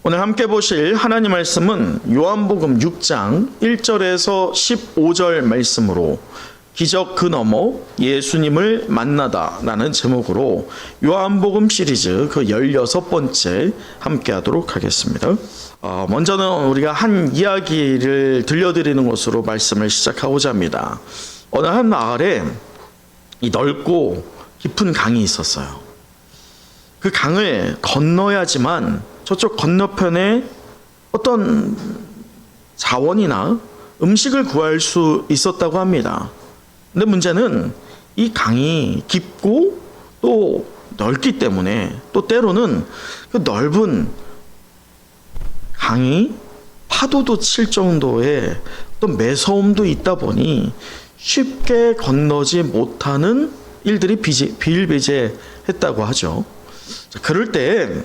오늘 함께 보실 하나님 말씀은 요한복음 6장 1절에서 15절 말씀으로 기적 그 너머 예수님을 만나다 라는 제목으로 요한복음 시리즈 그 16번째 함께 하도록 하겠습니다. 먼저는 우리가 한 이야기를 들려드리는 것으로 말씀을 시작하고자 합니다. 어느 한 마을에 이 넓고 깊은 강이 있었어요. 그 강을 건너야지만 저쪽 건너편에 어떤 자원이나 음식을 구할 수 있었다고 합니다. 근데 문제는 이 강이 깊고 또 넓기 때문에 또 때로는 그 넓은 강이 파도도 칠 정도의 어떤 매서움도 있다 보니 쉽게 건너지 못하는 일들이 비일비재했다고 하죠. 그럴 때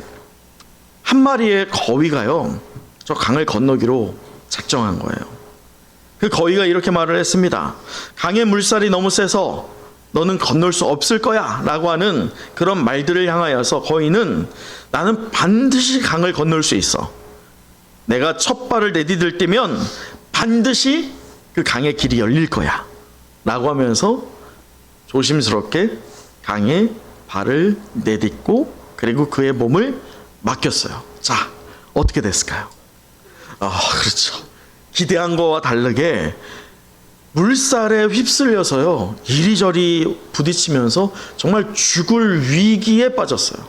한 마리의 거위가요, 저 강을 건너기로 작정한 거예요. 그 거위가 이렇게 말을 했습니다. 강의 물살이 너무 세서 너는 건널 수 없을 거야 라고 하는 그런 말들을 향하여서 거위는 나는 반드시 강을 건널 수 있어. 내가 첫 발을 내디딜 때면 반드시 그 강의 길이 열릴 거야 라고 하면서 조심스럽게 강에 발을 내딛고 그리고 그의 몸을 맡겼어요. 자, 어떻게 됐을까요? 그렇죠. 기대한 거와 다르게 물살에 휩쓸려서요, 이리저리 부딪히면서 정말 죽을 위기에 빠졌어요.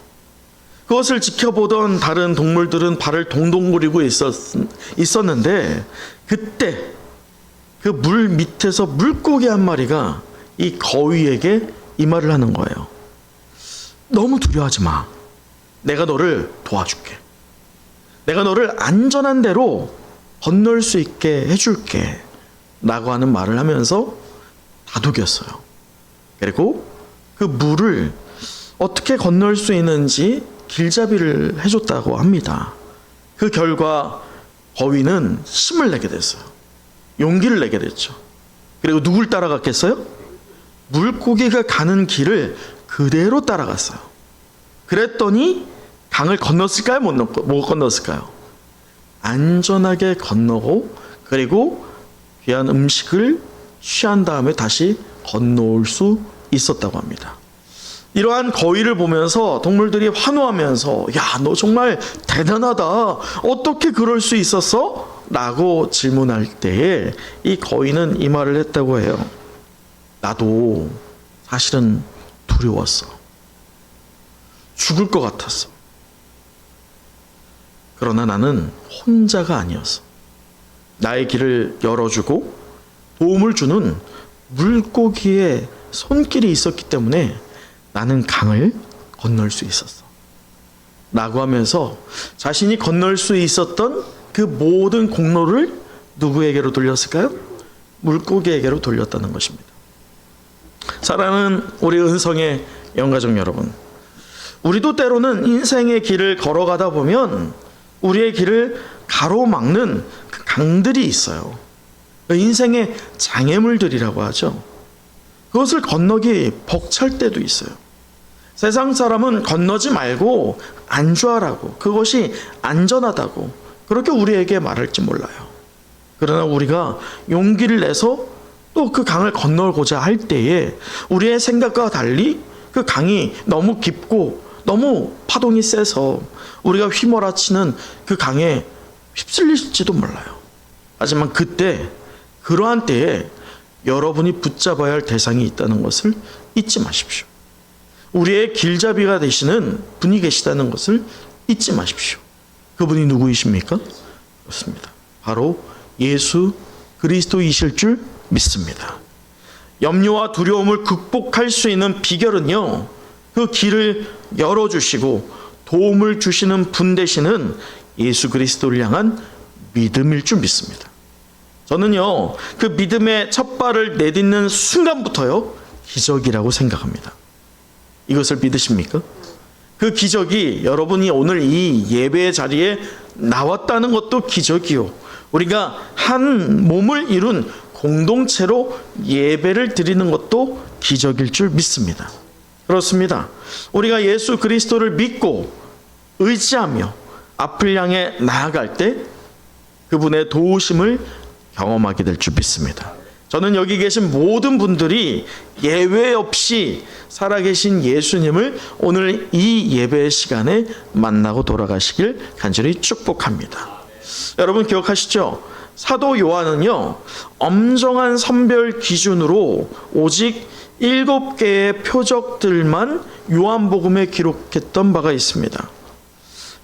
그것을 지켜보던 다른 동물들은 발을 동동 구리고 있었는데 그때 그 물 밑에서 물고기 한 마리가 이 거위에게 이 말을 하는 거예요. 너무 두려워하지 마. 내가 너를 도와줄게. 내가 너를 안전한 데로 건널 수 있게 해줄게 라고 하는 말을 하면서 다독였어요. 그리고 그 물을 어떻게 건널 수 있는지 길잡이를 해줬다고 합니다. 그 결과 거위는 힘을 내게 됐어요. 용기를 내게 됐죠. 그리고 누굴 따라갔겠어요? 물고기가 가는 길을 그대로 따라갔어요. 그랬더니 강을 건넜을까요? 못 건넜을까요? 안전하게 건너고 그리고 귀한 음식을 취한 다음에 다시 건너올 수 있었다고 합니다. 이러한 거위를 보면서 동물들이 환호하면서 야, 너 정말 대단하다. 어떻게 그럴 수 있었어? 라고 질문할 때에 이 거위는 이 말을 했다고 해요. 나도 사실은 두려웠어. 죽을 것 같았어. 그러나 나는 혼자가 아니었어. 나의 길을 열어주고 도움을 주는 물고기의 손길이 있었기 때문에 나는 강을 건널 수 있었어. 라고 하면서 자신이 건널 수 있었던 그 모든 공로를 누구에게로 돌렸을까요? 물고기에게로 돌렸다는 것입니다. 사랑하는 우리 은성의 영가족 여러분, 우리도 때로는 인생의 길을 걸어가다 보면 우리의 길을 가로막는 그 강들이 있어요. 인생의 장애물들이라고 하죠. 그것을 건너기 벅찰 때도 있어요. 세상 사람은 건너지 말고 안주하라고, 그것이 안전하다고 그렇게 우리에게 말할지 몰라요. 그러나 우리가 용기를 내서 또 그 강을 건너고자 할 때에 우리의 생각과 달리 그 강이 너무 깊고 너무 파동이 세서 우리가 휘몰아치는 그 강에 휩쓸릴지도 몰라요. 하지만 그때, 그러한 때에 여러분이 붙잡아야 할 대상이 있다는 것을 잊지 마십시오. 우리의 길잡이가 되시는 분이 계시다는 것을 잊지 마십시오. 그분이 누구이십니까? 그렇습니다. 바로 예수 그리스도이실 줄 믿습니다. 염려와 두려움을 극복할 수 있는 비결은요, 그 길을 열어주시고 도움을 주시는 분 되시는 예수 그리스도를 향한 믿음일 줄 믿습니다. 저는요, 그 믿음의 첫 발을 내딛는 순간부터요, 기적이라고 생각합니다. 이것을 믿으십니까? 그 기적이 여러분이 오늘 이 예배의 자리에 나왔다는 것도 기적이요, 우리가 한 몸을 이룬 공동체로 예배를 드리는 것도 기적일 줄 믿습니다. 그렇습니다. 우리가 예수 그리스도를 믿고 의지하며 앞을 향해 나아갈 때 그분의 도우심을 경험하게 될 줄 믿습니다. 저는 여기 계신 모든 분들이 예외 없이 살아계신 예수님을 오늘 이 예배 시간에 만나고 돌아가시길 간절히 축복합니다. 여러분 기억하시죠? 사도 요한은요, 엄정한 선별 기준으로 오직 7개의 표적들만 요한복음에 기록했던 바가 있습니다.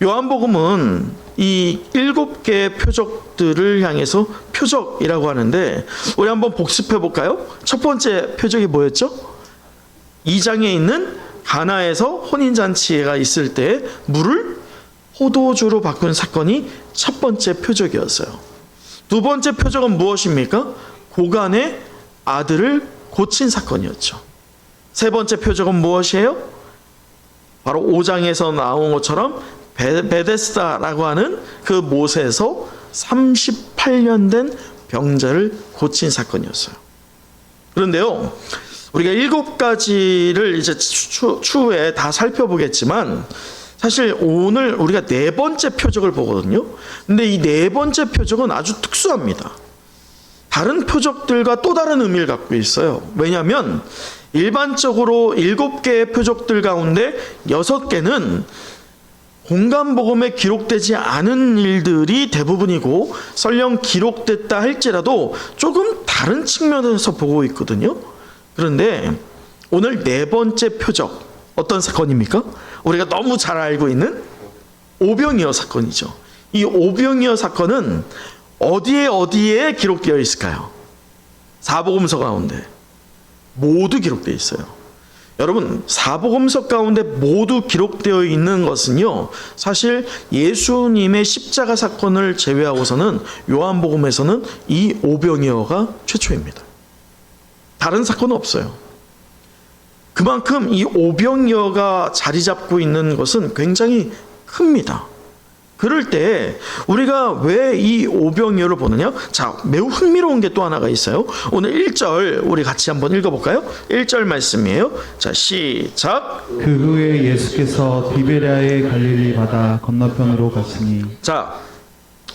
요한복음은 이 7개의 표적들을 향해서 표적이라고 하는데, 우리 한번 복습해 볼까요? 첫 번째 표적이 뭐였죠? 2장에 있는 가나에서 혼인잔치가 있을 때 물을 포도주로 바꾼 사건이 첫 번째 표적이었어요. 두 번째 표적은 무엇입니까? 고간의 아들을 고친 사건이었죠. 세 번째 표적은 무엇이에요? 바로 5장에서 나온 것처럼 베데스다라고 하는 그 못에서 38년 된 병자를 고친 사건이었어요. 그런데요, 우리가 7가지를 이제 추후에 다 살펴보겠지만, 사실 오늘 우리가 네 번째 표적을 보거든요. 근데 이 네 번째 표적은 아주 특수합니다. 다른 표적들과 또 다른 의미를 갖고 있어요. 왜냐하면 일반적으로 7개의 표적들 가운데 6개는 공간복음에 기록되지 않은 일들이 대부분이고, 설령 기록됐다 할지라도 조금 다른 측면에서 보고 있거든요. 그런데 오늘 네 번째 표적, 어떤 사건입니까? 우리가 너무 잘 알고 있는 오병이어 사건이죠. 이 오병이어 사건은 어디에 기록되어 있을까요? 사복음서 가운데 모두 기록되어 있어요. 여러분, 사복음서 가운데 모두 기록되어 있는 것은요, 사실 예수님의 십자가 사건을 제외하고서는 요한복음에서는 이 오병이어가 최초입니다. 다른 사건은 없어요. 그만큼 이 오병이어가 자리 잡고 있는 것은 굉장히 큽니다. 그럴 때 우리가 왜 이 오병이어를 보느냐? 자, 매우 흥미로운 게 또 하나가 있어요. 오늘 1절 우리 같이 한번 읽어볼까요? 1절 말씀이에요. 자, 시작. 그 후에 예수께서 디베랴의 갈릴리 바다 건너편으로 가시니. 자,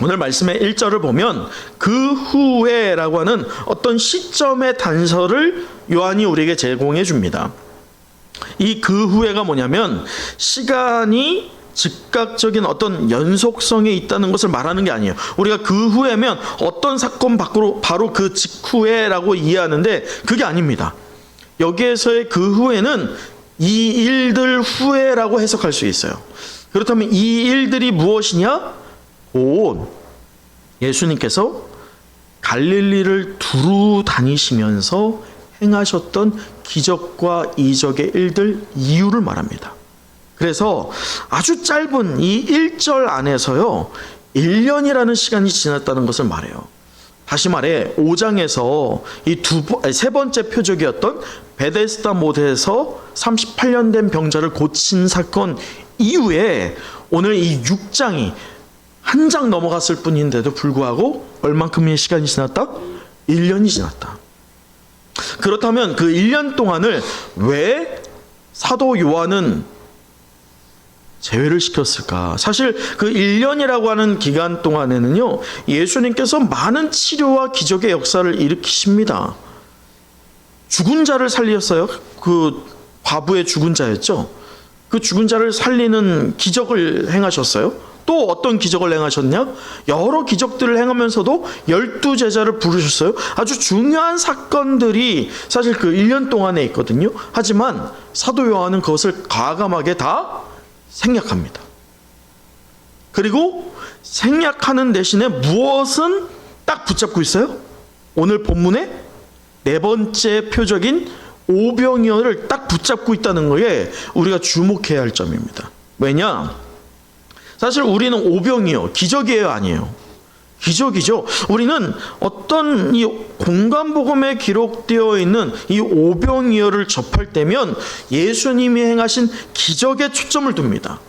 오늘 말씀의 1절을 보면 그 후에라고 하는 어떤 시점의 단서를 요한이 우리에게 제공해 줍니다. 이 그 후에가 뭐냐면 시간이 즉각적인 어떤 연속성에 있다는 것을 말하는 게 아니에요. 우리가 그 후에면 어떤 사건 밖으로 바로 그 직후에라고 이해하는데 그게 아닙니다. 여기에서의 그 후에는 이 일들 후에라고 해석할 수 있어요. 그렇다면 이 일들이 무엇이냐? 곧 예수님께서 갈릴리를 두루 다니시면서 행하셨던 기적과 이적의 일들 이유를 말합니다. 그래서 아주 짧은 이 1절 안에서요, 1년이라는 시간이 지났다는 것을 말해요. 다시 말해 5장에서 이 세 번째 표적이었던 베데스다 못에서 38년 된 병자를 고친 사건 이후에 오늘 이 6장이 한 장 넘어갔을 뿐인데도 불구하고 얼만큼의 시간이 지났다? 1년이 지났다. 그렇다면 그 1년 동안을 왜 사도 요한은 제외를 시켰을까? 사실 그 1년이라고 하는 기간 동안에는요, 예수님께서 많은 치료와 기적의 역사를 일으키십니다. 죽은 자를 살렸어요. 그 과부의 죽은 자였죠. 그 죽은 자를 살리는 기적을 행하셨어요. 또 어떤 기적을 행하셨냐? 여러 기적들을 행하면서도 12제자를 부르셨어요. 아주 중요한 사건들이 사실 그 1년 동안에 있거든요. 하지만 사도 요한은 그것을 과감하게 다 생략합니다. 그리고 생략하는 대신에 무엇은 딱 붙잡고 있어요? 오늘 본문의 네 번째 표적인 오병이어를 딱 붙잡고 있다는 거에 우리가 주목해야 할 점입니다. 왜냐? 사실 우리는 오병이어, 기적이에요, 아니에요? 기적이죠. 우리는 어떤 이 공간복음에 기록되어 있는 이 오병이어를 접할 때면 예수님이 행하신 기적에 초점을 둡니다.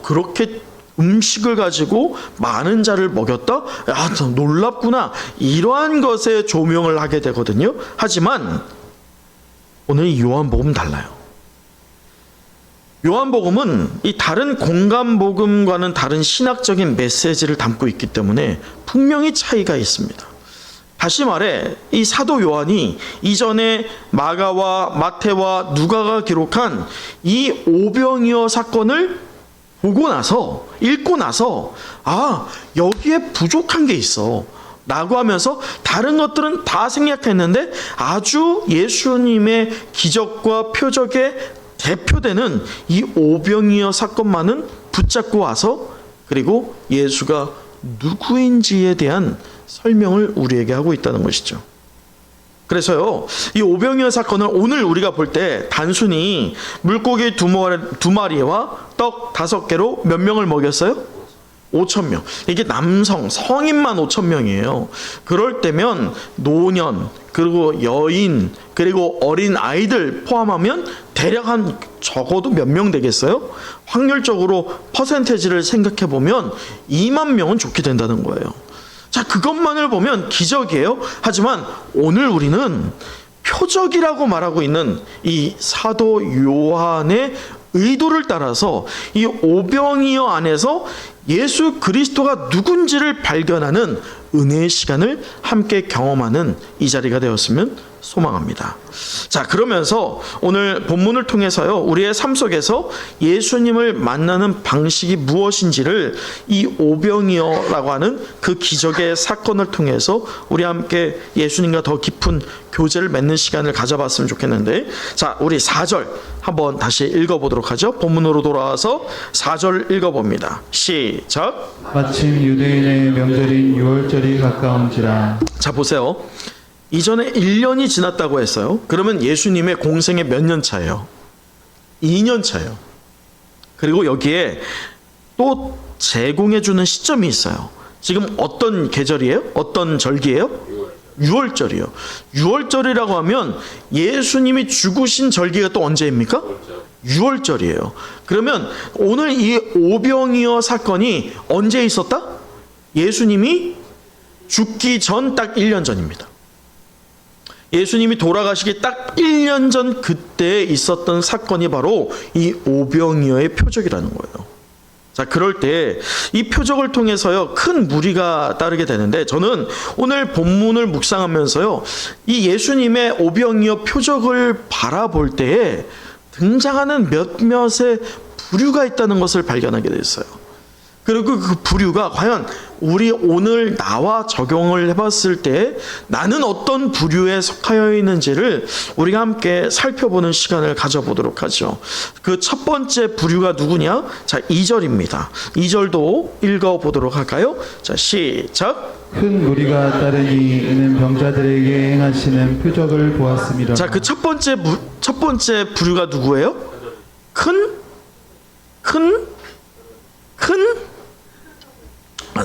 그렇게 음식을 가지고 많은 자를 먹였다? 야, 놀랍구나. 이러한 것에 조명을 하게 되거든요. 하지만 오늘 이 요한복음 달라요. 요한복음은 이 다른 공간복음과는 다른 신학적인 메시지를 담고 있기 때문에 분명히 차이가 있습니다. 다시 말해 이 사도 요한이 이전에 마가와 마태와 누가가 기록한 이 오병이어 사건을 보고 나서 읽고 나서 여기에 부족한 게 있어 라고 하면서 다른 것들은 다 생략했는데 아주 예수님의 기적과 표적에 대표되는 이 오병이어 사건만은 붙잡고 와서 그리고 예수가 누구인지에 대한 설명을 우리에게 하고 있다는 것이죠. 그래서요, 이 오병이어 사건을 오늘 우리가 볼 때 단순히 물고기 두 마리와 떡 5개로 몇 명을 먹였어요? 5,000명. 이게 남성, 성인만 5,000명이에요. 그럴 때면 노년, 그리고 여인, 그리고 어린 아이들 포함하면 대략 한 적어도 몇 명 되겠어요? 확률적으로 퍼센테이지를 생각해 보면 2만 명은 좋게 된다는 거예요. 자, 그것만을 보면 기적이에요. 하지만 오늘 우리는 표적이라고 말하고 있는 이 사도 요한의 의도를 따라서 이 오병이어 안에서 예수 그리스도가 누군지를 발견하는 은혜의 시간을 함께 경험하는 이 자리가 되었으면 소망합니다. 자, 그러면서 오늘 본문을 통해서요, 우리의 삶 속에서 예수님을 만나는 방식이 무엇인지를 이 오병이어라고 하는 그 기적의 사건을 통해서 우리 함께 예수님과 더 깊은 교제를 맺는 시간을 가져봤으면 좋겠는데, 자, 우리 4절 한번 다시 읽어보도록 하죠. 본문으로 돌아와서 4절 읽어봅니다. 시작. 마침 유대인의 명절인 유월절이 가까운지라. 자, 보세요. 이전에 1년이 지났다고 했어요. 그러면 예수님의 공생에 몇 년 차예요? 2년 차예요. 그리고 여기에 또 제공해 주는 시점이 있어요. 지금 어떤 계절이에요? 어떤 절기예요? 6월절이요. 6월절이라고 하면 예수님이 죽으신 절기가 또 언제입니까? 6월절이에요. 그러면 오늘 이 오병이어 사건이 언제 있었다? 예수님이 죽기 전 딱 1년 전입니다. 예수님이 돌아가시기 딱 1년 전 그때 있었던 사건이 바로 이 오병이어의 표적이라는 거예요. 자, 그럴 때 이 표적을 통해서요, 큰 무리가 따르게 되는데, 저는 오늘 본문을 묵상하면서요, 이 예수님의 오병이어 표적을 바라볼 때에 등장하는 몇몇의 부류가 있다는 것을 발견하게 됐어요. 그리고 그 부류가 과연 우리 오늘 나와 적용을 해봤을 때 나는 어떤 부류에 속하여 있는지를 우리가 함께 살펴보는 시간을 가져보도록 하죠. 그 첫 번째 부류가 누구냐? 자, 2절입니다. 2절도 읽어보도록 할까요? 자, 시작. 큰 무리가 따르니 이는 병자들에게 행하시는 표적을 보았음이라. 자, 그 첫 번째 부류가 누구예요?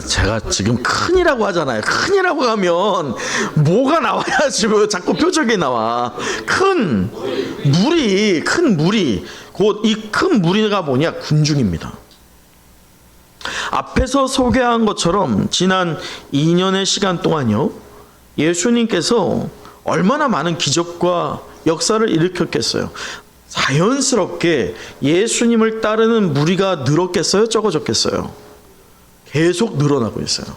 제가 지금 큰이라고 하잖아요. 큰이라고 하면 뭐가 나와야지 왜 자꾸 표적이 나와. 큰 무리. 곧 이 큰 무리가 뭐냐? 군중입니다. 앞에서 소개한 것처럼 지난 2년의 시간 동안요, 예수님께서 얼마나 많은 기적과 역사를 일으켰겠어요. 자연스럽게 예수님을 따르는 무리가 늘었겠어요? 적어졌겠어요? 계속 늘어나고 있어요.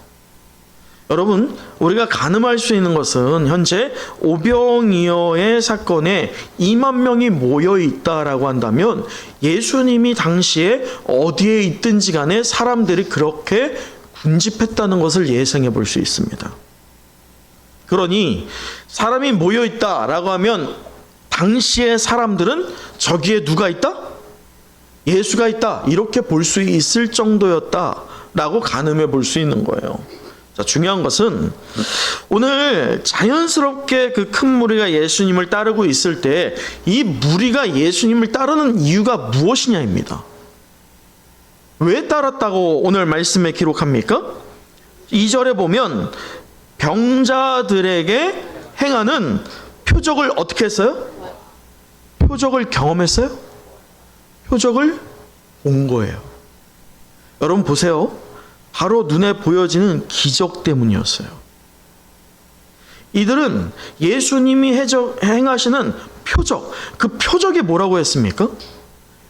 여러분, 우리가 가늠할 수 있는 것은 현재 오병이어의 사건에 2만 명이 모여 있다라고 한다면 예수님이 당시에 어디에 있든지 간에 사람들이 그렇게 군집했다는 것을 예상해 볼 수 있습니다. 그러니 사람이 모여 있다라고 하면 당시의 사람들은 저기에 누가 있다? 예수가 있다. 이렇게 볼 수 있을 정도였다라고 가늠해 볼 수 있는 거예요. 자, 중요한 것은 오늘 자연스럽게 그 큰 무리가 예수님을 따르고 있을 때 이 무리가 예수님을 따르는 이유가 무엇이냐입니다. 왜 따랐다고 오늘 말씀에 기록합니까? 2절에 보면 병자들에게 행하는 표적을 어떻게 했어요? 표적을 경험했어요? 표적을 본 거예요. 여러분 보세요. 바로 눈에 보여지는 기적 때문이었어요. 이들은 예수님이 행하시는 표적, 그 표적이 뭐라고 했습니까?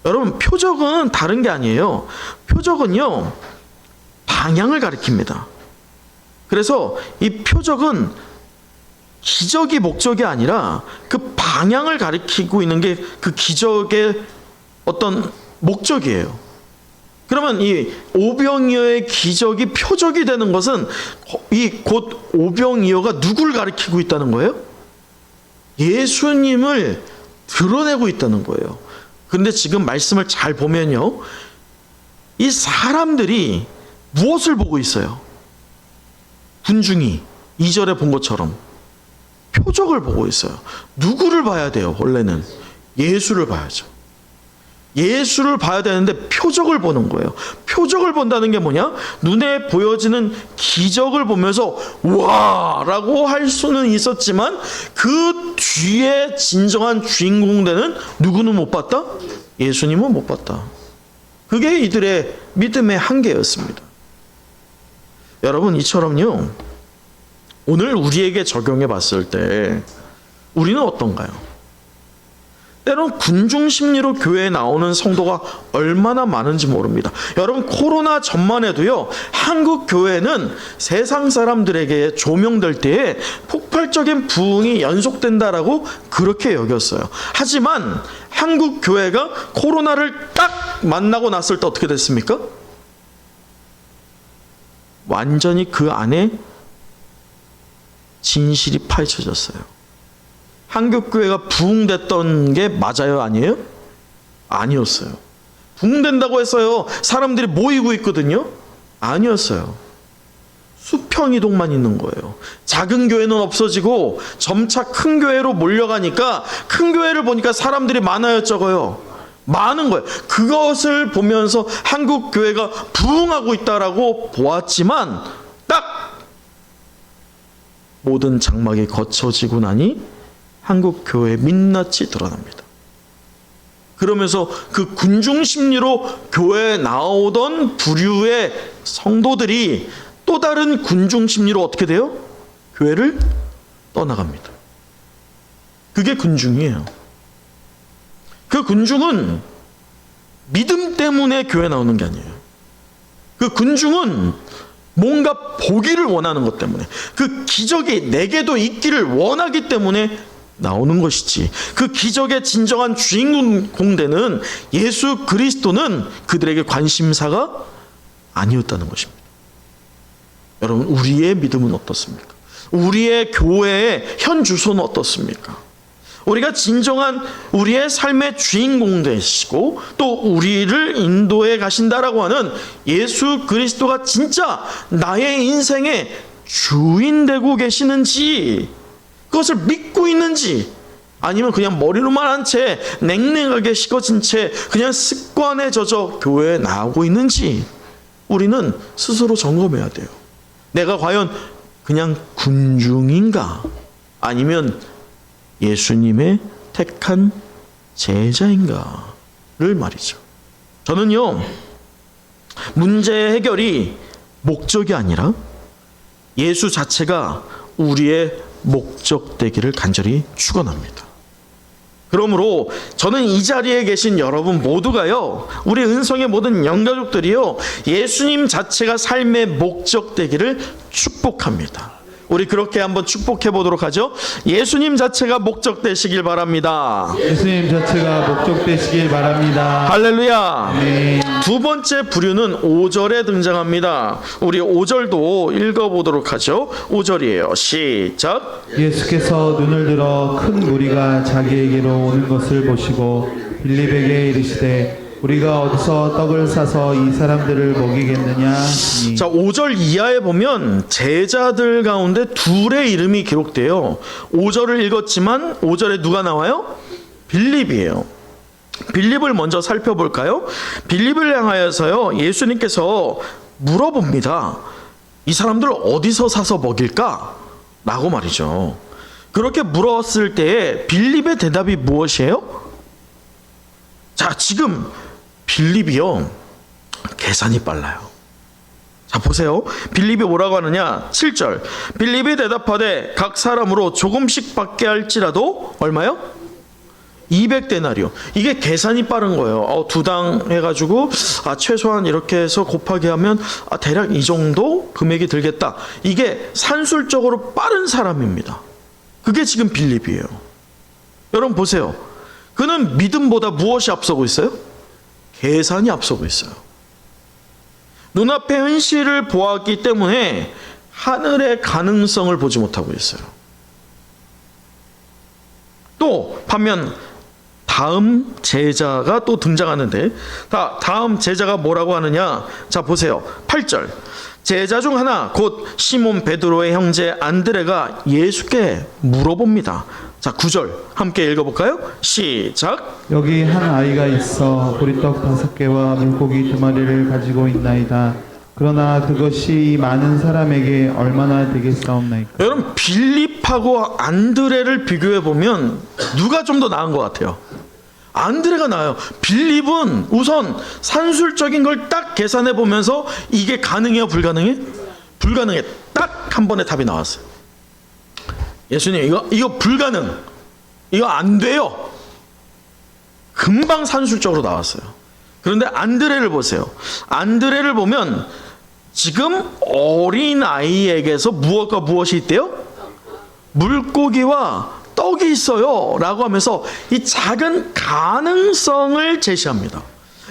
여러분, 표적은 다른 게 아니에요. 표적은요, 방향을 가리킵니다. 그래서 이 표적은 기적이 목적이 아니라 그 방향을 가리키고 있는 게 그 기적의 어떤 목적이에요. 그러면 이 오병이어의 기적이 표적이 되는 것은 이 곧 오병이어가 누구를 가리키고 있다는 거예요? 예수님을 드러내고 있다는 거예요. 그런데 지금 말씀을 잘 보면요, 이 사람들이 무엇을 보고 있어요? 군중이 2절에 본 것처럼 표적을 보고 있어요. 누구를 봐야 돼요? 원래는 예수를 봐야죠. 예수를 봐야 되는데 표적을 보는 거예요. 표적을 본다는 게 뭐냐? 눈에 보여지는 기적을 보면서 와! 라고 할 수는 있었지만 그 뒤에 진정한 주인공 되는 누구는 못 봤다? 예수님은 못 봤다. 그게 이들의 믿음의 한계였습니다. 여러분, 이처럼요, 오늘 우리에게 적용해 봤을 때 우리는 어떤가요? 때론 군중 심리로 교회에 나오는 성도가 얼마나 많은지 모릅니다. 여러분, 코로나 전만 해도요, 한국 교회는 세상 사람들에게 조명될 때에 폭발적인 부흥이 연속된다라고 그렇게 여겼어요. 하지만 한국 교회가 코로나를 딱 만나고 났을 때 어떻게 됐습니까? 완전히 그 안에 진실이 파헤쳐졌어요. 한국 교회가 부흥됐던 게 맞아요, 아니에요? 아니었어요. 부흥된다고 했어요. 사람들이 모이고 있거든요. 아니었어요. 수평 이동만 있는 거예요. 작은 교회는 없어지고 점차 큰 교회로 몰려가니까 큰 교회를 보니까 사람들이 많아요, 적어요? 많은 거예요. 그것을 보면서 한국 교회가 부흥하고 있다라고 보았지만 딱 모든 장막이 거쳐지고 나니 한국 교회의 민낯이 드러납니다. 그러면서 그 군중 심리로 교회에 나오던 부류의 성도들이 또 다른 군중 심리로 어떻게 돼요? 교회를 떠나갑니다. 그게 군중이에요. 그 군중은 믿음 때문에 교회 나오는 게 아니에요. 그 군중은 뭔가 보기를 원하는 것 때문에, 그 기적이 내게도 있기를 원하기 때문에 나오는 것이지, 그 기적의 진정한 주인공 되는 예수 그리스도는 그들에게 관심사가 아니었다는 것입니다. 여러분, 우리의 믿음은 어떻습니까? 우리의 교회의 현 주소는 어떻습니까? 우리가 진정한 우리의 삶의 주인공 되시고 또 우리를 인도해 가신다라고 하는 예수 그리스도가 진짜 나의 인생의 주인 되고 계시는지, 그것을 믿고 있는지, 아니면 그냥 머리로만 한 채 냉랭하게 식어진 채 그냥 습관에 젖어 교회에 나오고 있는지 우리는 스스로 점검해야 돼요. 내가 과연 그냥 군중인가, 아니면 예수님의 택한 제자인가를 말이죠. 저는요, 문제 해결이 목적이 아니라 예수 자체가 우리의 목적 되기를 간절히 축원합니다. 그러므로 저는 이 자리에 계신 여러분 모두가요, 우리 은성의 모든 영가족들이요, 예수님 자체가 삶의 목적 되기를 축복합니다. 우리 그렇게 한번 축복해 보도록 하죠. 예수님 자체가 목적 되시길 바랍니다. 예수님 자체가 목적 되시길 바랍니다. 할렐루야. 네. 두 번째 부류는 5절에 등장합니다. 우리 5절도 읽어보도록 하죠. 5절이에요. 시작. 예수께서 눈을 들어 큰 무리가 자기에게로 오는 것을 보시고 빌립에게 이르시되 우리가 어디서 떡을 사서 이 사람들을 먹이겠느냐 하니. 자, 5절 이하에 보면 제자들 가운데 둘의 이름이 기록돼요. 5절을 읽었지만 5절에 누가 나와요? 빌립이에요. 빌립을 먼저 살펴볼까요? 빌립을 향하여서요, 예수님께서 물어봅니다. 이 사람들 어디서 사서 먹일까? 라고 말이죠. 그렇게 물었을 때에 빌립의 대답이 무엇이에요? 자, 지금 빌립이요, 계산이 빨라요. 자, 보세요. 빌립이 뭐라고 하느냐? 7절. 빌립이 대답하되 각 사람으로 조금씩 받게 할지라도 얼마요? 200데나리온. 이게 계산이 빠른 거예요. 두 당 해가지고 최소한 이렇게 해서 곱하기 하면 대략 이 정도 금액이 들겠다. 이게 산술적으로 빠른 사람입니다. 그게 지금 빌립이에요. 여러분 보세요. 그는 믿음보다 무엇이 앞서고 있어요? 계산이 앞서고 있어요. 눈앞의 현실을 보았기 때문에 하늘의 가능성을 보지 못하고 있어요. 또 반면 다음 제자가 또 등장하는데, 다음 제자가 뭐라고 하느냐? 자 보세요. 8절. 제자 중 하나 곧 시몬 베드로의 형제 안드레가 예수께 물어봅니다. 자 9절 함께 읽어볼까요? 시작. 여기 한 아이가 있어 보리떡 5개와 물고기 2마리를 가지고 있나이다. 그러나 그것이 많은 사람에게 얼마나 되겠사옵나이까. 여러분 빌립하고 안드레를 비교해 보면 누가 좀 더 나은 것 같아요? 안드레가 나아요. 빌립은 우선 산술적인 걸 딱 계산해 보면서 이게 가능해요, 불가능해? 불가능해. 딱 한 번에 답이 나왔어요. 예수님 이거 불가능. 이거 안 돼요. 금방 산술적으로 나왔어요. 그런데 안드레를 보세요. 안드레를 보면 지금 어린 아이에게서 무엇과 무엇이 있대요? 물고기와 떡이 있어요 라고 하면서 이 작은 가능성을 제시합니다.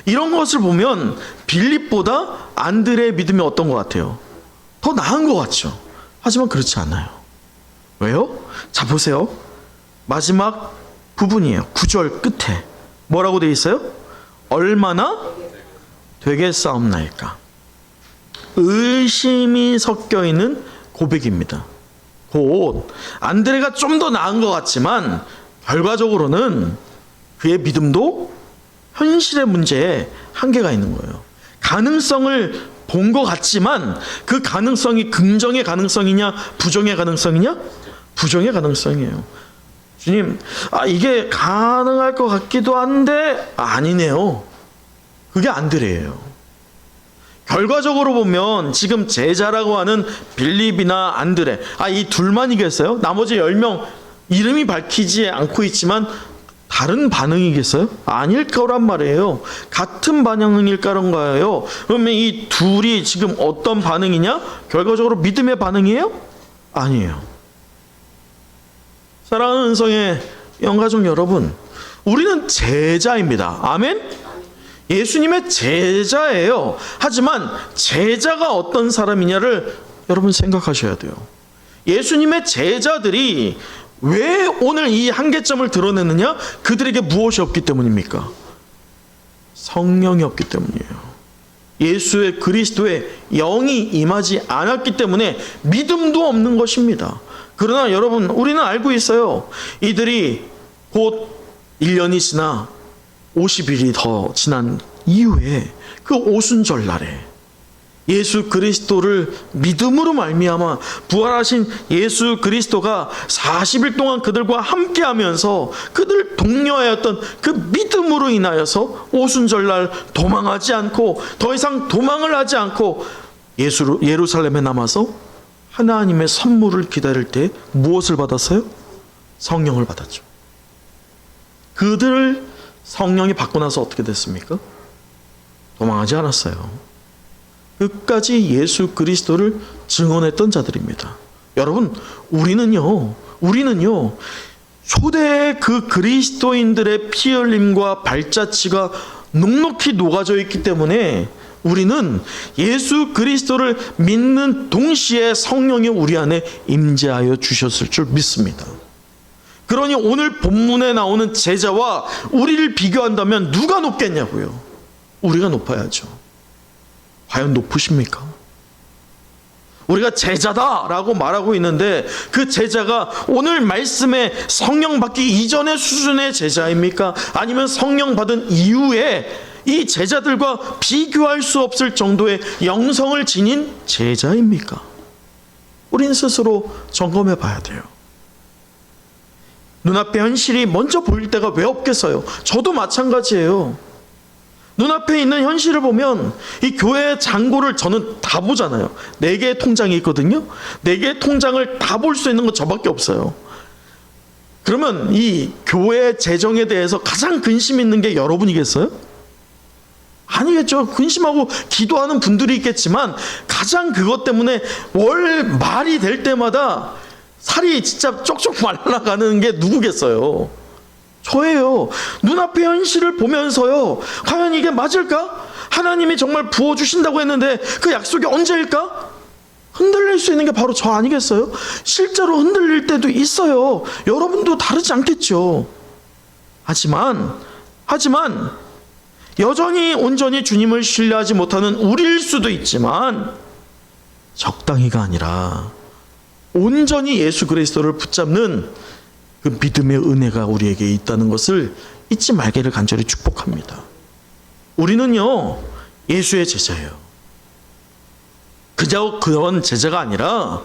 이런 것을 보면 빌립보다 안드레의 믿음이 어떤 것 같아요? 더 나은 것 같죠. 하지만 그렇지 않아요. 왜요? 자 보세요. 마지막 부분이에요. 9절 끝에 뭐라고 되어 있어요? 얼마나 되겠사옵나이까. 의심이 섞여 있는 고백입니다. 곧 안드레가 좀 더 나은 것 같지만 결과적으로는 그의 믿음도 현실의 문제에 한계가 있는 거예요. 가능성을 본 것 같지만 그 가능성이 긍정의 가능성이냐 부정의 가능성이냐? 부정의 가능성이에요. 주님, 이게 가능할 것 같기도 한데 아니네요. 그게 안드레예요. 결과적으로 보면 지금 제자라고 하는 빌립이나 안드레, 이 둘만이겠어요? 나머지 10명 이름이 밝히지 않고 있지만 다른 반응이겠어요? 아닐 거란 말이에요. 같은 반응일 거란가요? 그러면 이 둘이 지금 어떤 반응이냐? 결과적으로 믿음의 반응이에요? 아니에요. 사랑하는 은성의 영가족 여러분, 우리는 제자입니다. 아멘? 예수님의 제자예요. 하지만 제자가 어떤 사람이냐를 여러분 생각하셔야 돼요. 예수님의 제자들이 왜 오늘 이 한계점을 드러내느냐? 그들에게 무엇이 없기 때문입니까? 성령이 없기 때문이에요. 예수의 그리스도의 영이 임하지 않았기 때문에 믿음도 없는 것입니다. 그러나 여러분, 우리는 알고 있어요. 이들이 곧 1년이 지나 50일이 더 지난 이후에 그 오순절날에 예수 그리스도를 믿음으로 말미암아 부활하신 예수 그리스도가 40일 동안 그들과 함께하면서 그들을 독려하였던 그 믿음으로 인하여서 오순절날 도망하지 않고 더 이상 도망을 하지 않고 예루살렘에 남아서 하나님의 선물을 기다릴 때 무엇을 받았어요? 성령을 받았죠. 그들을 성령이 받고 나서 어떻게 됐습니까? 도망하지 않았어요. 끝까지 예수 그리스도를 증언했던 자들입니다. 여러분, 우리는요 초대의 그 그리스도인들의 피 흘림과 발자취가 넉넉히 녹아져 있기 때문에 우리는 예수 그리스도를 믿는 동시에 성령이 우리 안에 임재하여 주셨을 줄 믿습니다. 그러니 오늘 본문에 나오는 제자와 우리를 비교한다면 누가 높겠냐고요? 우리가 높아야죠. 과연 높으십니까? 우리가 제자다라고 말하고 있는데 그 제자가 오늘 말씀에 성령 받기 이전의 수준의 제자입니까? 아니면 성령 받은 이후에 이 제자들과 비교할 수 없을 정도의 영성을 지닌 제자입니까? 우린 스스로 점검해 봐야 돼요. 눈앞의 현실이 먼저 보일 때가 왜 없겠어요? 저도 마찬가지예요. 눈앞에 있는 현실을 보면 이 교회 잔고를 저는 다 보잖아요. 4개의 통장이 있거든요. 4개의 통장을 다 볼 수 있는 건 저밖에 없어요. 그러면 이 교회 재정에 대해서 가장 근심 있는 게 여러분이겠어요? 아니겠죠. 근심하고 기도하는 분들이 있겠지만 가장 그것 때문에 월 말이 될 때마다 살이 진짜 쪽쪽 말라가는 게 누구겠어요? 저예요. 눈앞의 현실을 보면서요. 과연 이게 맞을까? 하나님이 정말 부어주신다고 했는데 그 약속이 언제일까? 흔들릴 수 있는 게 바로 저 아니겠어요? 실제로 흔들릴 때도 있어요. 여러분도 다르지 않겠죠. 하지만 여전히 온전히 주님을 신뢰하지 못하는 우리일 수도 있지만 적당히가 아니라 온전히 예수 그리스도를 붙잡는 그 믿음의 은혜가 우리에게 있다는 것을 잊지 말기를 간절히 축복합니다. 우리는요, 예수의 제자예요. 그저 그런 제자가 아니라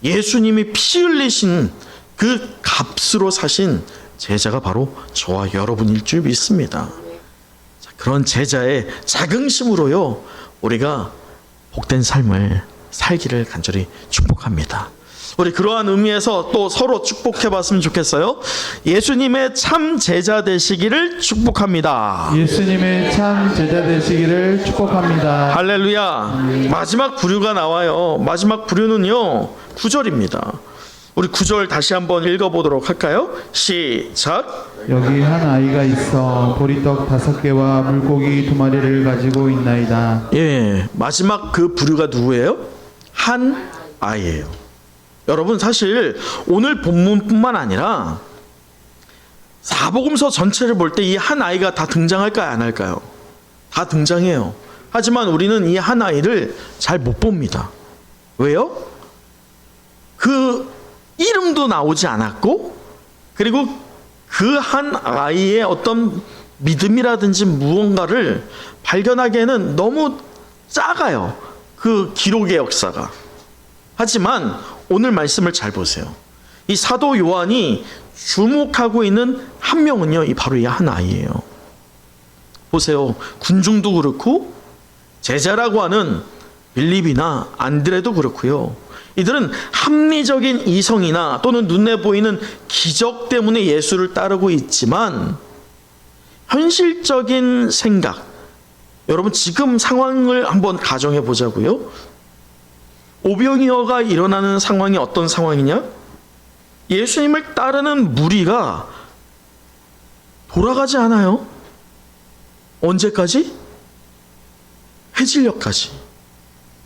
예수님이 피 흘리신 그 값으로 사신 제자가 바로 저와 여러분일 줄 믿습니다. 자, 그런 제자의 자긍심으로요, 우리가 복된 삶을 살기를 간절히 축복합니다. 우리 그러한 의미에서 또 서로 축복해 봤으면 좋겠어요. 예수님의 참 제자 되시기를 축복합니다. 예수님의 참 제자 되시기를 축복합니다. 할렐루야. 마지막 부류가 나와요. 마지막 부류는요, 9절입니다. 우리 9절 다시 한번 읽어보도록 할까요? 시작. 여기 한 아이가 있어 보리떡 5개와 물고기 2마리를 가지고 있나이다. 예, 마지막 그 부류가 누구예요? 한 아이예요. 여러분, 사실 오늘 본문뿐만 아니라 사복음서 전체를 볼 때 이 한 아이가 다 등장할까요, 안 할까요? 다 등장해요. 하지만 우리는 이 한 아이를 잘 못 봅니다. 왜요? 그 이름도 나오지 않았고, 그리고 그 한 아이의 어떤 믿음이라든지 무언가를 발견하기에는 너무 작아요. 그 기록의 역사가. 하지만 오늘 말씀을 잘 보세요. 이 사도 요한이 주목하고 있는 한 명은요, 바로 이 한 아이예요. 보세요. 군중도 그렇고 제자라고 하는 빌립이나 안드레도 그렇고요. 이들은 합리적인 이성이나 또는 눈에 보이는 기적 때문에 예수를 따르고 있지만 현실적인 생각, 여러분 지금 상황을 한번 가정해 보자고요. 오병이어가 일어나는 상황이 어떤 상황이냐? 예수님을 따르는 무리가 돌아가지 않아요. 언제까지? 해질녘까지.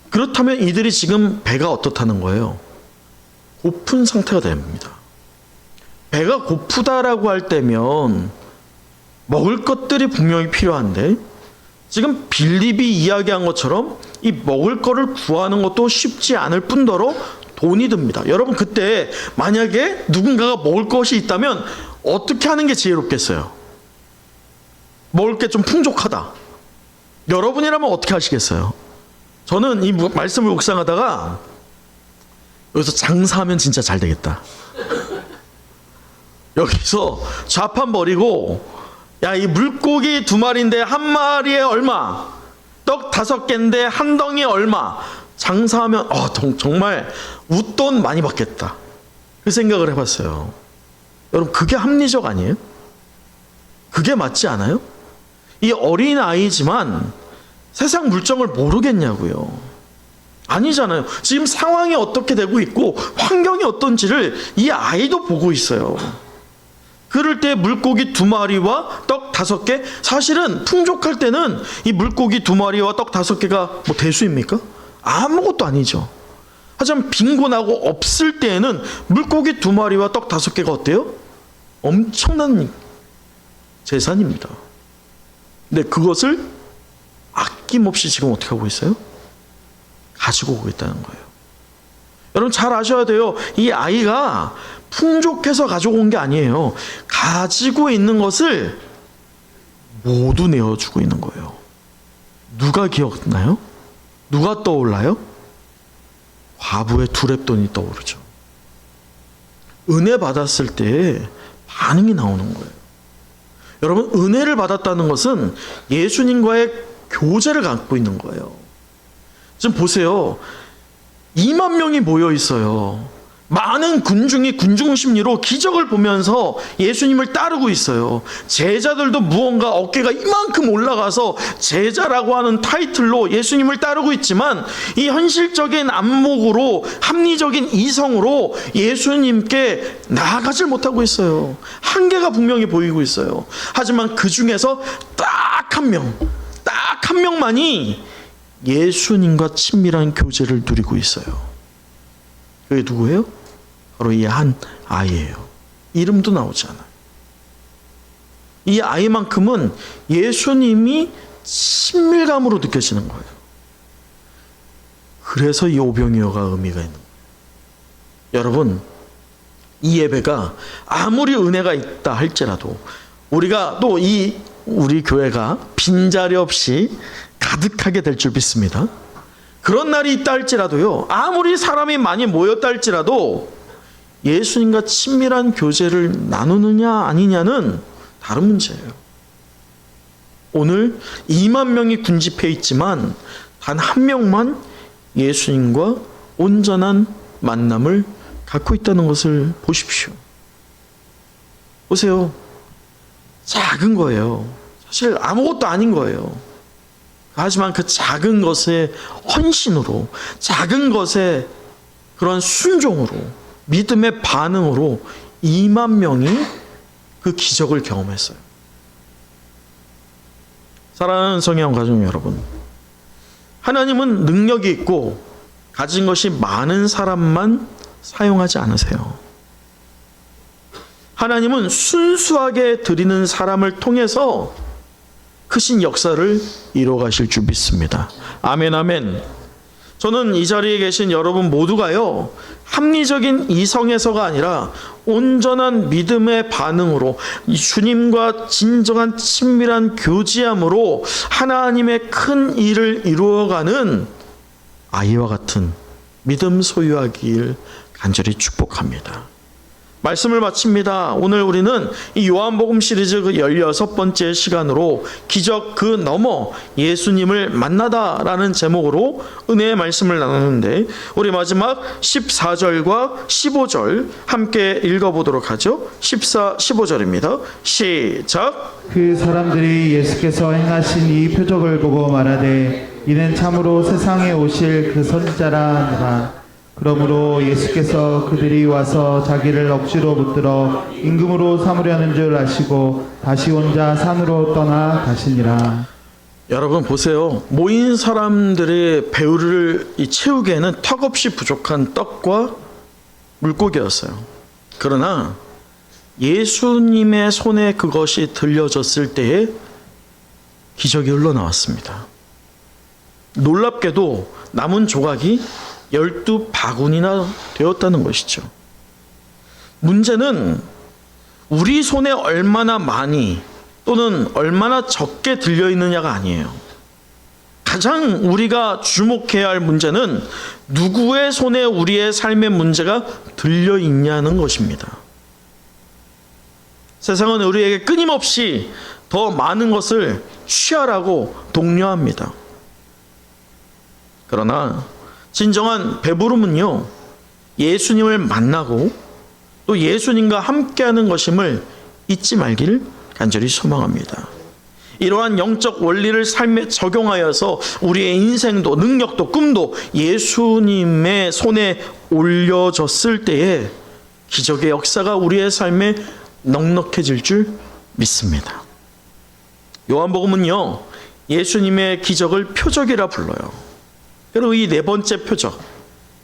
그렇다면 이들이 지금 배가 어떻다는 거예요? 고픈 상태가 됩니다. 배가 고프다라고 할 때면 먹을 것들이 분명히 필요한데, 지금 빌립이 이야기한 것처럼 이 먹을 거를 구하는 것도 쉽지 않을 뿐더러 돈이 듭니다. 여러분, 그때 만약에 누군가가 먹을 것이 있다면 어떻게 하는 게 지혜롭겠어요? 먹을 게 좀 풍족하다. 여러분이라면 어떻게 하시겠어요? 저는 이 말씀을 묵상하다가 여기서 장사하면 진짜 잘 되겠다. 여기서 좌판 버리고, 야, 이 물고기 2마리인데 한 마리에 얼마? 떡 5개인데 한 덩이 얼마? 장사하면 정말 웃돈 많이 받겠다. 그 생각을 해봤어요. 여러분, 그게 합리적 아니에요? 그게 맞지 않아요? 이 어린 아이지만 세상 물정을 모르겠냐고요. 아니잖아요. 지금 상황이 어떻게 되고 있고 환경이 어떤지를 이 아이도 보고 있어요. 그럴 때 물고기 2마리와 떡 5개, 사실은 풍족할 때는 이 물고기 2마리와 떡 5개가 뭐 대수입니까? 아무것도 아니죠. 하지만 빈곤하고 없을 때에는 물고기 2마리와 떡 5개가 어때요? 엄청난 재산입니다. 근데 그것을 아낌없이 지금 어떻게 하고 있어요? 가지고 오고 있다는 거예요. 여러분 잘 아셔야 돼요. 이 아이가 풍족해서 가지고 온 게 아니에요. 가지고 있는 것을 모두 내어주고 있는 거예요. 누가 기억나요? 누가 떠올라요? 과부의 2렙돈이 떠오르죠. 은혜 받았을 때 반응이 나오는 거예요. 여러분, 은혜를 받았다는 것은 예수님과의 교제를 갖고 있는 거예요. 지금 보세요. 2만 명이 모여 있어요. 많은 군중이 군중 심리로 기적을 보면서 예수님을 따르고 있어요. 제자들도 무언가 어깨가 이만큼 올라가서 제자라고 하는 타이틀로 예수님을 따르고 있지만 이 현실적인 안목으로 합리적인 이성으로 예수님께 나아가질 못하고 있어요. 한계가 분명히 보이고 있어요. 하지만 그 중에서 딱 한 명만이 예수님과 친밀한 교제를 누리고 있어요. 그게 누구예요? 바로 이 한 아이예요. 이름도 나오지 않아요. 이 아이만큼은 예수님이 친밀감으로 느껴지는 거예요. 그래서 이 오병이어가 의미가 있는 거예요. 여러분, 이 예배가 아무리 은혜가 있다 할지라도 우리가 또 우리 교회가 빈자리 없이 가득하게 될 줄 믿습니다. 그런 날이 있다 할지라도요, 아무리 사람이 많이 모였다 할지라도 예수님과 친밀한 교제를 나누느냐 아니냐는 다른 문제예요. 오늘 2만 명이 군집해 있지만 단 한 명만 예수님과 온전한 만남을 갖고 있다는 것을 보십시오. 보세요. 작은 거예요. 사실 아무것도 아닌 거예요. 하지만 그 작은 것의 헌신으로, 작은 것의 그런 순종으로, 믿음의 반응으로 2만 명이 그 기적을 경험했어요. 사랑하는 성령 가족 여러분, 하나님은 능력이 있고 가진 것이 많은 사람만 사용하지 않으세요. 하나님은 순수하게 드리는 사람을 통해서 크신 역사를 이루어 가실 줄 믿습니다. 아멘, 아멘. 저는 이 자리에 계신 여러분 모두가요, 합리적인 이성에서가 아니라 온전한 믿음의 반응으로 이 주님과 진정한 친밀한 교제함으로 하나님의 큰 일을 이루어가는 아이와 같은 믿음 소유하길 간절히 축복합니다. 말씀을 마칩니다. 오늘 우리는 이 요한복음 시리즈 그 16번째 시간으로 기적 그 너머 예수님을 만나다라는 제목으로 은혜의 말씀을 나누는데, 우리 마지막 14절과 15절 함께 읽어보도록 하죠. 15절입니다. 시작. 그 사람들이 예수께서 행하신 이 표적을 보고 말하되 이는 참으로 세상에 오실 그 선지자라 하니라. 그러므로 예수께서 그들이 와서 자기를 억지로 붙들어 임금으로 삼으려는 줄 아시고 다시 혼자 산으로 떠나 가시니라. 여러분 보세요. 모인 사람들의 배를 채우기에는 턱없이 부족한 떡과 물고기였어요. 그러나 예수님의 손에 그것이 들려졌을 때에 기적이 흘러나왔습니다. 놀랍게도 남은 조각이 12바구니나 되었다는 것이죠. 문제는 우리 손에 얼마나 많이 또는 얼마나 적게 들려있느냐가 아니에요. 가장 우리가 주목해야 할 문제는 누구의 손에 우리의 삶의 문제가 들려있냐는 것입니다. 세상은 우리에게 끊임없이 더 많은 것을 취하라고 독려합니다. 그러나 진정한 배부름은요, 예수님을 만나고 또 예수님과 함께하는 것임을 잊지 말기를 간절히 소망합니다. 이러한 영적 원리를 삶에 적용하여서 우리의 인생도 능력도 꿈도 예수님의 손에 올려졌을 때에 기적의 역사가 우리의 삶에 넉넉해질 줄 믿습니다. 요한복음은요, 예수님의 기적을 표적이라 불러요. 그리고 이 네 번째 표적,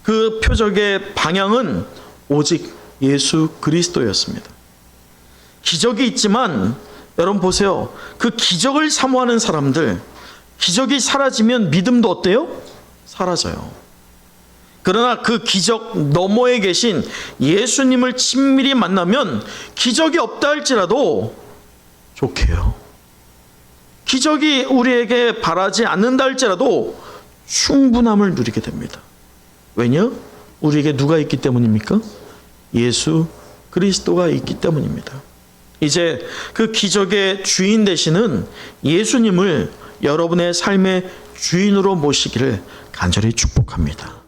그 표적의 방향은 오직 예수 그리스도였습니다. 기적이 있지만 여러분 보세요. 그 기적을 사모하는 사람들, 기적이 사라지면 믿음도 어때요? 사라져요. 그러나 그 기적 너머에 계신 예수님을 친밀히 만나면 기적이 없다 할지라도 좋게요. 기적이 우리에게 바라지 않는다 할지라도 충분함을 누리게 됩니다. 왜냐? 우리에게 누가 있기 때문입니까? 예수 그리스도가 있기 때문입니다. 이제 그 기적의 주인 되시는 예수님을 여러분의 삶의 주인으로 모시기를 간절히 축복합니다.